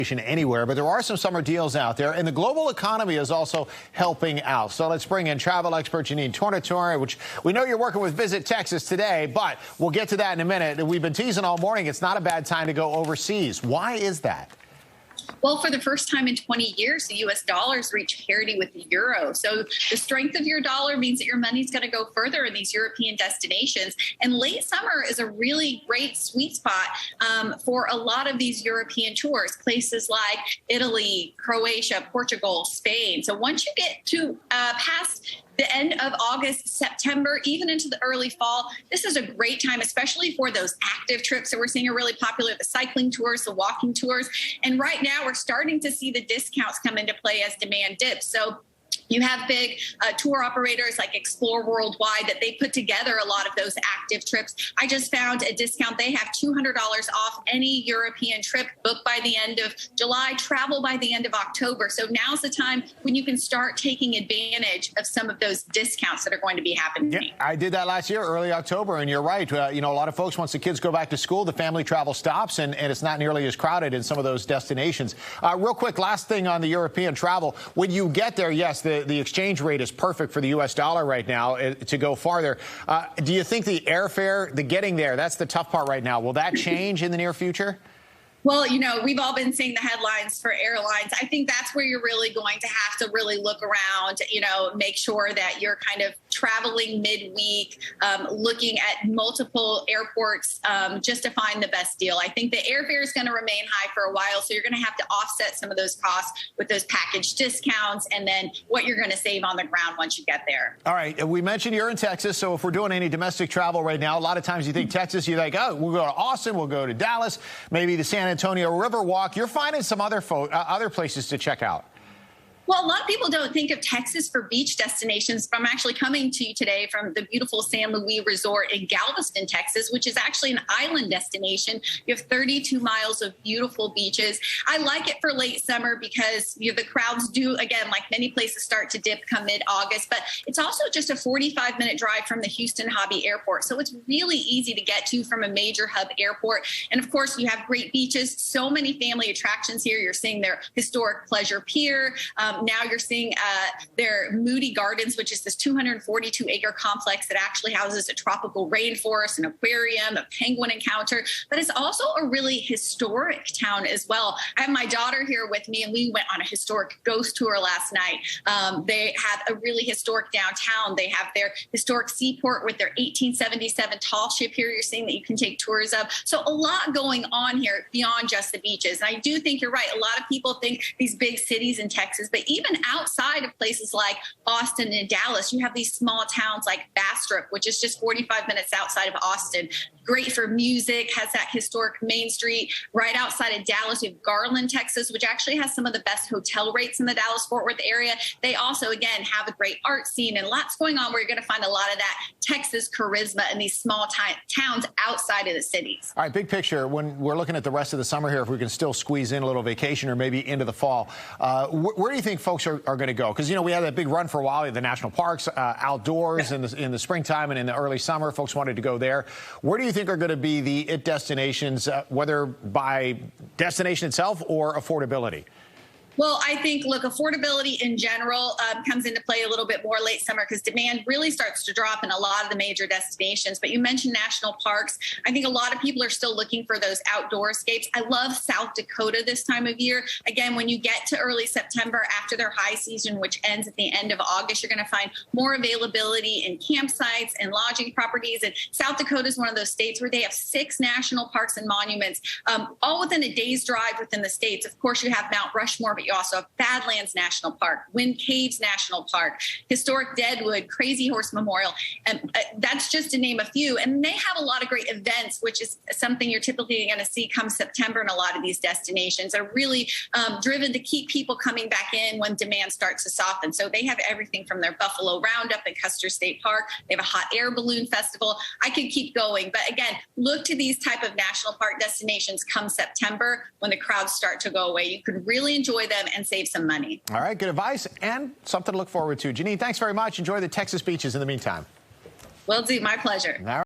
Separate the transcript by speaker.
Speaker 1: Anywhere, but there are some summer deals out there, and the global economy is also helping out. So let's bring in travel expert Jeanenne Tornatore, which we know you're working with Visit Texas today, but we'll get to that in a minute. We've been teasing all morning. It's not a bad time to go overseas. Why is that?
Speaker 2: Well, for the first time in 20 years, the U.S. dollar's reached parity with the euro. So the strength of your dollar means that your money's going to go further in these European destinations. And late summer is a really great sweet spot for a lot of these European tours, places like Italy, Croatia, Portugal, Spain. So once you get to past the end of August, September, even into the early fall, this is a great time, especially for those active trips that we're seeing are really popular, the cycling tours, the walking tours. And right now we're starting to see the discounts come into play as demand dips. So you have big tour operators like Explore Worldwide that they put together a lot of those active trips. I just found a discount. They have $200 off any European trip, book by the end of July, travel by the end of October. So now's the time when you can start taking advantage of some of those discounts that are going to be happening.
Speaker 1: Yeah, I did that last year, early October, and you're right. You know, a lot of folks, once the kids go back to school, the family travel stops, and it's not nearly as crowded in some of those destinations. Real quick, last thing on the European travel. When you get there, yes, the exchange rate is perfect for the U.S. dollar right now to go farther. Do you think the airfare, the getting there, that's the tough part right now, will that change in the near future?
Speaker 2: Well, you know, we've all been seeing the headlines for airlines. I think that's where you're really going to have to really look around, you know, make sure that you're kind of traveling midweek, looking at multiple airports just to find the best deal. I think the airfare is going to remain high for a while, so you're going to have to offset some of those costs with those package discounts and then what you're going to save on the ground once you get there.
Speaker 1: All right. We mentioned you're in Texas, so if we're doing any domestic travel right now, a lot of times you think Texas, you think, oh, we'll go to Austin, we'll go to Dallas, maybe the San Antonio Riverwalk. You're finding some other places to check out.
Speaker 2: Well, a lot of people don't think of Texas for beach destinations, but I'm actually coming to you today from the beautiful San Luis Resort in Galveston, Texas, which is actually an island destination. You have 32 miles of beautiful beaches. I like it for late summer because the crowds do, again, like many places, start to dip come mid-August, but it's also just a 45-minute drive from the Houston Hobby Airport. So it's really easy to get to from a major hub airport. And of course, you have great beaches, so many family attractions here. You're seeing their historic Pleasure Pier. Now you're seeing their Moody Gardens, which is this 242-acre complex that actually houses a tropical rainforest, an aquarium, a penguin encounter. But it's also a really historic town as well. I have my daughter here with me, and we went on a historic ghost tour last night. They have a really historic downtown. They have their historic seaport with their 1877 tall ship here you're seeing that you can take tours of. So a lot going on here beyond just the beaches. And I do think you're right. A lot of people think these big cities in Texas, but even outside of places like Austin and Dallas, you have these small towns like Bastrop, which is just 45 minutes outside of Austin. Great for music, has that historic Main Street. Right outside of Dallas, you have Garland, Texas, which actually has some of the best hotel rates in the Dallas-Fort Worth area. They also, again, have a great art scene and lots going on where you're going to find a lot of that Texas charisma in these small towns outside of the cities.
Speaker 1: All right, big picture, when we're looking at the rest of the summer here, if we can still squeeze in a little vacation or maybe into the fall, where do you think folks are going to go? Because, you know, we had that big run for a while at the national parks, outdoors in the springtime and in the early summer. Folks wanted to go there. Where do you think are going to be the it destinations, whether by destination itself or affordability?
Speaker 2: Well, I think, look, affordability in general comes into play a little bit more late summer because demand really starts to drop in a lot of the major destinations. But you mentioned national parks. I think a lot of people are still looking for those outdoor escapes. I love South Dakota this time of year. Again, when you get to early September after their high season, which ends at the end of August, you're going to find more availability in campsites and lodging properties. And South Dakota is one of those states where they have 6 national parks and monuments, all within a day's drive within the states. Of course, you have Mount Rushmore, but you also have Badlands National Park, Wind Caves National Park, historic Deadwood, Crazy Horse Memorial, and that's just to name a few. And they have a lot of great events, which is something you're typically going to see come September in a lot of these destinations. Are really driven to keep people coming back in when demand starts to soften. So they have everything from their Buffalo Roundup in Custer State Park. They have a hot air balloon festival. I could keep going. But again, look to these type of national park destinations come September when the crowds start to go away. You could really enjoy them and save some money.
Speaker 1: All right, good advice and something to look forward to. Jeanenne, thanks very much. Enjoy the Texas beaches in the meantime.
Speaker 2: Will do. My pleasure.